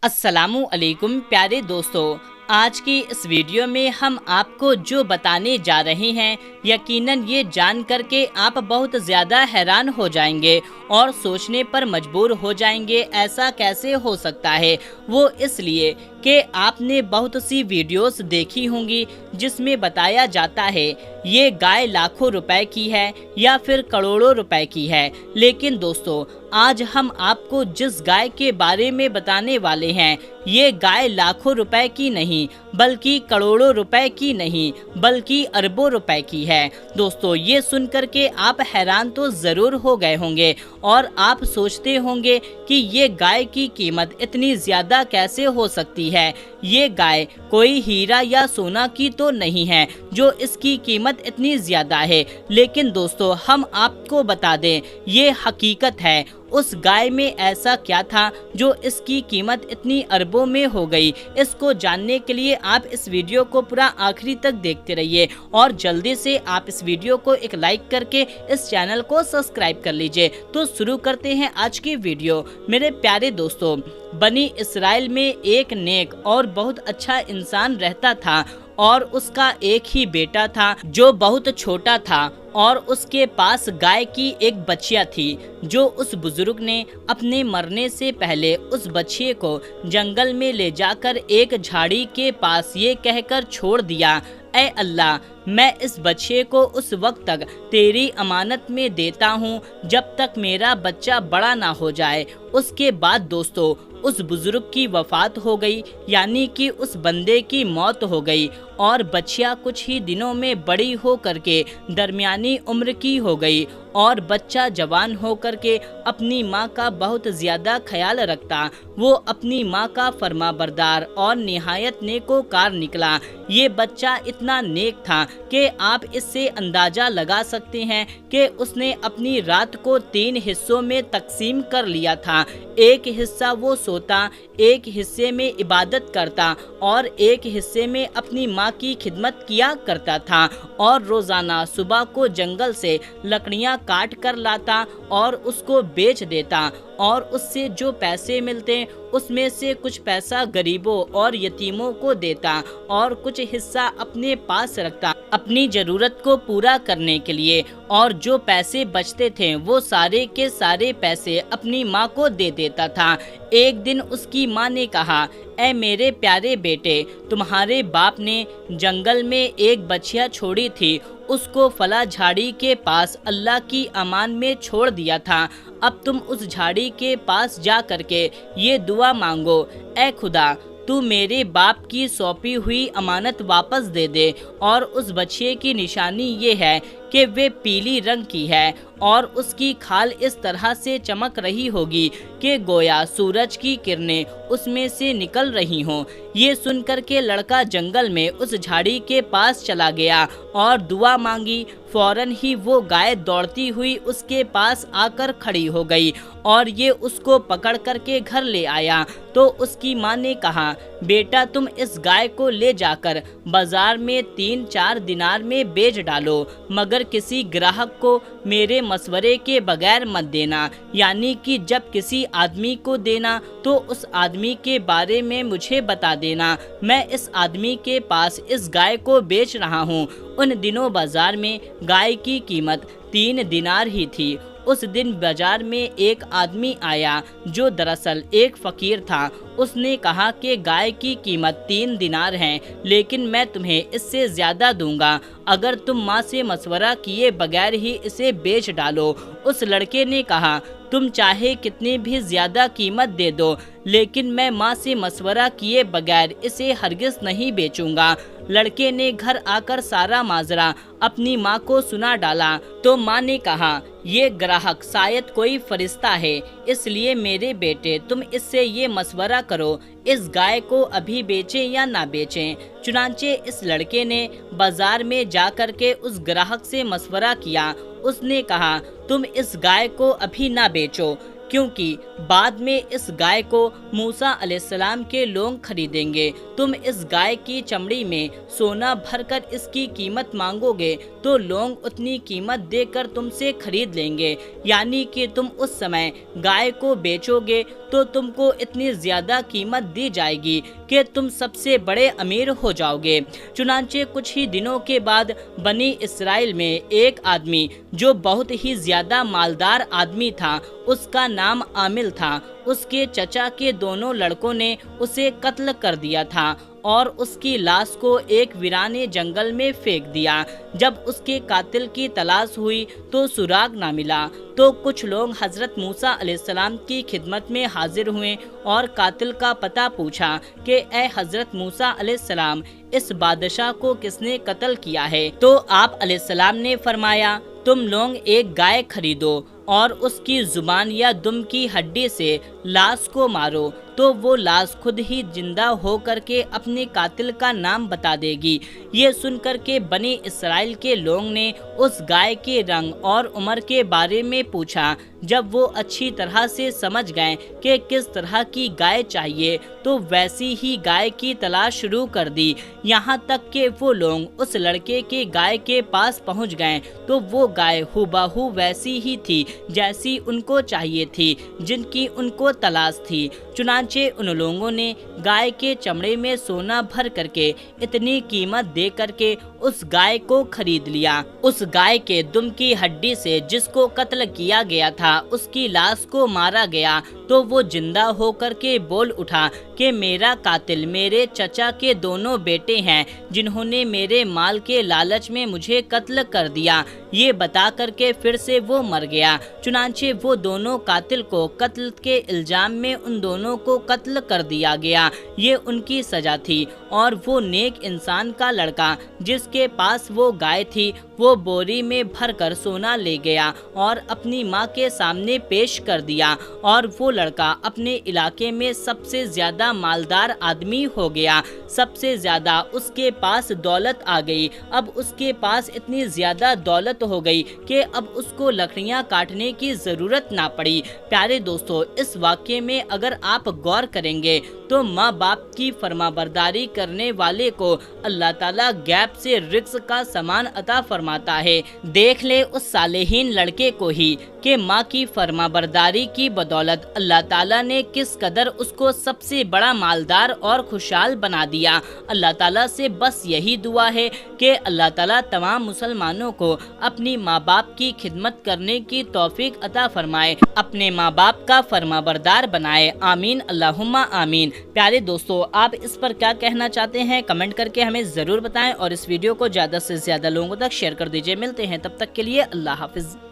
अस्सलामु अलैकुम प्यारे दोस्तों, आज की इस वीडियो में हम आपको जो बताने जा रहे हैं यकीनन ये जान कर के आप बहुत ज़्यादा हैरान हो जाएंगे और सोचने पर मजबूर हो जाएंगे ऐसा कैसे हो सकता है। वो इसलिए कि आपने बहुत सी वीडियोस देखी होंगी जिसमें बताया जाता है ये गाय लाखों रुपए की है या फिर करोड़ों रुपए की है। लेकिन दोस्तों, आज हम आपको जिस गाय के बारे में बताने वाले हैं ये गाय लाखों रुपए की नहीं बल्कि करोड़ों रुपए की नहीं बल्कि अरबों रुपए की है। दोस्तों, ये सुन कर के आप हैरान तो ज़रूर हो गए होंगे और आप सोचते होंगे कि ये गाय की कीमत इतनी ज़्यादा कैसे हो सकती है। ये गाय कोई हीरा या सोना की तो नहीं है जो इसकी कीमत इतनी ज़्यादा है। लेकिन दोस्तों, हम आपको बता दें ये हकीकत है। उस गाय में ऐसा क्या था जो इसकी कीमत इतनी अरबों में हो गई। इसको जानने के लिए आप इस वीडियो को पूरा आखिरी तक देखते रहिए और जल्दी से आप इस वीडियो को एक लाइक करके इस चैनल को सब्सक्राइब कर लीजिए। तो शुरू करते हैं आज की वीडियो। मेरे प्यारे दोस्तों, बनी इस्राइल में एक नेक और बहुत अच्छा इंसान रहता था और उसका एक ही बेटा था जो बहुत छोटा था और उसके पास गाय की एक बछिया थी जो उस बुजुर्ग ने अपने मरने से पहले उस बछिए को जंगल में ले जाकर एक झाड़ी के पास ये कहकर छोड़ दिया, ऐ अल्लाह, मैं इस बच्चे को उस वक्त तक तेरी अमानत में देता हूँ जब तक मेरा बच्चा बड़ा ना हो जाए। उसके बाद दोस्तों, उस बुजुर्ग की वफात हो गई, यानी कि उस बंदे की मौत हो गई और बच्चिया कुछ ही दिनों में बड़ी हो करके दरमियानी उम्र की हो गई और बच्चा जवान हो करके अपनी माँ का बहुत ज़्यादा ख्याल रखता। वो अपनी माँ का फरमाबरदार और निहायत नेकोकार निकला। ये बच्चा इतना नेक था कि आप इससे अंदाज़ा लगा सकते हैं कि उसने अपनी रात को 3 हिस्सों में तकसीम कर लिया था। एक हिस्सा वो सोता, एक हिस्से में इबादत करता और एक हिस्से में अपनी माँ की खिदमत किया करता था और रोज़ाना सुबह को जंगल से लकड़ियाँ काट कर लाता और उसको बेच देता और उससे जो पैसे मिलते उसमें से कुछ पैसा गरीबों और यतीमों को देता और कुछ हिस्सा अपने पास रखता अपनी ज़रूरत को पूरा करने के लिए, और जो पैसे बचते थे वो सारे के सारे पैसे अपनी माँ को दे देता था। एक दिन उसकी माँ ने कहा, ऐ मेरे प्यारे बेटे, तुम्हारे बाप ने जंगल में एक बछिया छोड़ी थी, उसको फला झाड़ी के पास अल्लाह की अमान में छोड़ दिया था। अब तुम उस झाड़ी के पास जा करके ये दुआ मांगो, ऐ खुदा, तू मेरे बाप की सौंपी हुई अमानत वापस दे दे। और उस बछिए की निशानी ये है कि वे पीली रंग की है और उसकी खाल इस तरह से चमक रही होगी कि गोया सूरज की किरणें उसमें से निकल रही हों। ये सुनकर के लड़का जंगल में उस झाड़ी के पास चला गया और दुआ मांगी। फौरन ही वो गाय दौड़ती हुई उसके पास आकर खड़ी हो गई और ये उसको पकड़ करके घर ले आया। तो उसकी माँ ने कहा, बेटा, तुम इस गाय को ले जाकर बाजार में 3-4 दिनार में बेच डालो, मगर किसी ग्राहक को मेरे मशवरे के बगैर मत देना, यानी कि जब किसी आदमी को देना तो उस आदमी के बारे में मुझे बता देना। मैं इस आदमी के पास इस गाय को बेच रहा हूँ। उन दिनों बाजार में गाय की कीमत 3 दिनार ही थी। उस दिन बाजार में एक आदमी आया जो दरअसल एक फ़कीर था। उसने कहा कि गाय की कीमत 3 दिनार है, लेकिन मैं तुम्हें इससे ज़्यादा दूंगा अगर तुम माँ से मशवरा किए बगैर ही इसे बेच डालो। उस लड़के ने कहा, तुम चाहे कितनी भी ज़्यादा कीमत दे दो, लेकिन मैं माँ से मशवरा किए बगैर इसे हरगिज़ नहीं बेचूंगा। लड़के ने घर आकर सारा माजरा अपनी माँ को सुना डाला। तो माँ ने कहा, ये ग्राहक शायद कोई फरिश्ता है, इसलिए मेरे बेटे तुम इससे ये मशवरा करो, इस गाय को अभी बेचें या ना बेचें। चुनांचे इस लड़के ने बाजार में जा कर के उस ग्राहक से मशवरा किया। उसने कहा, तुम इस गाय को अभी ना बेचो, क्योंकि बाद में इस गाय को मूसा अलैहिस्सलाम के लोग खरीदेंगे। तुम इस गाय की चमड़ी में सोना भरकर इसकी कीमत मांगोगे तो लोग उतनी कीमत देकर तुमसे खरीद लेंगे, यानी कि तुम उस समय गाय को बेचोगे तो तुमको इतनी ज्यादा कीमत दी जाएगी कि तुम सबसे बड़े अमीर हो जाओगे। चुनांचे कुछ ही दिनों के बाद बनी इस्राइल में एक आदमी जो बहुत ही ज्यादा मालदार आदमी था, उसका नाम आमिल था। उसके चचा के दोनों लड़कों ने उसे कत्ल कर दिया था और उसकी लाश को एक वीराने जंगल में फेंक दिया। जब उसके कातिल की तलाश हुई तो सुराग ना मिला, तो कुछ लोग हजरत मूसा अलैहिस्सलाम की खिदमत में हाजिर हुए और कातिल का पता पूछा कि ए हजरत मूसा अलैहिस्सलाम, इस बादशाह को किसने कत्ल किया है? तो आप अलैहिस्सलाम ने फरमाया, तुम लोग एक गाय खरीदो और उसकी जुबान या दुम की हड्डी से लाश को मारो तो वो लाश खुद ही जिंदा हो करके अपने कातिल का नाम बता देगी। ये सुनकर के बनी इस्राइल के लोग ने उस गाय के रंग और उम्र के बारे में पूछा। जब वो अच्छी तरह से समझ गए कि किस तरह की गाय चाहिए तो वैसी ही गाय की तलाश शुरू कर दी। यहाँ तक कि वो लोग उस लड़के के गाय के पास पहुँच गए तो वो गाय हुबहू वैसी ही थी जैसी उनको चाहिए थी, जिनकी उनको तलाश थी। चुनांचे उन लोगों ने गाय के चमड़े में सोना भर करके इतनी कीमत दे करके उस गाय को खरीद लिया। उस गाय के दुम की हड्डी से जिसको कत्ल किया गया था उसकी लाश को मारा गया तो वो जिंदा होकर के बोल उठा कि मेरा कातिल मेरे चचा के दोनों बेटे हैं जिन्होंने मेरे माल के लालच में मुझे कत्ल कर दिया। ये बता करके फिर से वो मर गया। चुनांचे वो दोनों कातिल को कत्ल के इल्जाम में उन दोनों को कत्ल कर दिया गया। ये उनकी सजा थी। और वो नेक इंसान का लड़का जिसके पास वो गाय थी वो बोरी में भरकर सोना ले गया और अपनी माँ के सामने पेश कर दिया और वो लड़का अपने इलाके में सबसे ज्यादा मालदार आदमी हो गया। सबसे ज्यादा उसके पास दौलत आ गई। अब उसके पास इतनी ज्यादा दौलत हो गई कि अब उसको लकड़ियां काटने की जरूरत ना पड़ी। प्यारे दोस्तों, इस वाक्य में अगर आप गौर करेंगे तो माँ बाप की फरमाबरदारी करने वाले को अल्लाह ताला गैब से रिज़्क़ का सामान अता फरमाता है। देख ले उस सालेहीन लड़के को ही कि माँ की फरमाबरदारी की बदौलत अल्लाह ताला ने किस कदर उसको सबसे बड़ा मालदार और खुशहाल बना दिया। अल्लाह ताला से बस यही दुआ है कि अल्लाह ताला तमाम मुसलमानों को अपनी माँ बाप की खिदमत करने की तौफीक अता फरमाए, अपने माँ बाप का फरमाबरदार बनाए। आमीन अल्लाहुम्मा आमीन। प्यारे दोस्तों, आप इस पर क्या कहना चाहते हैं कमेंट करके हमें ज़रूर बताएं और इस वीडियो को ज़्यादा से ज़्यादा लोगों तक शेयर कर दीजिए। मिलते हैं तब तक के लिए अल्लाह हाफिज़।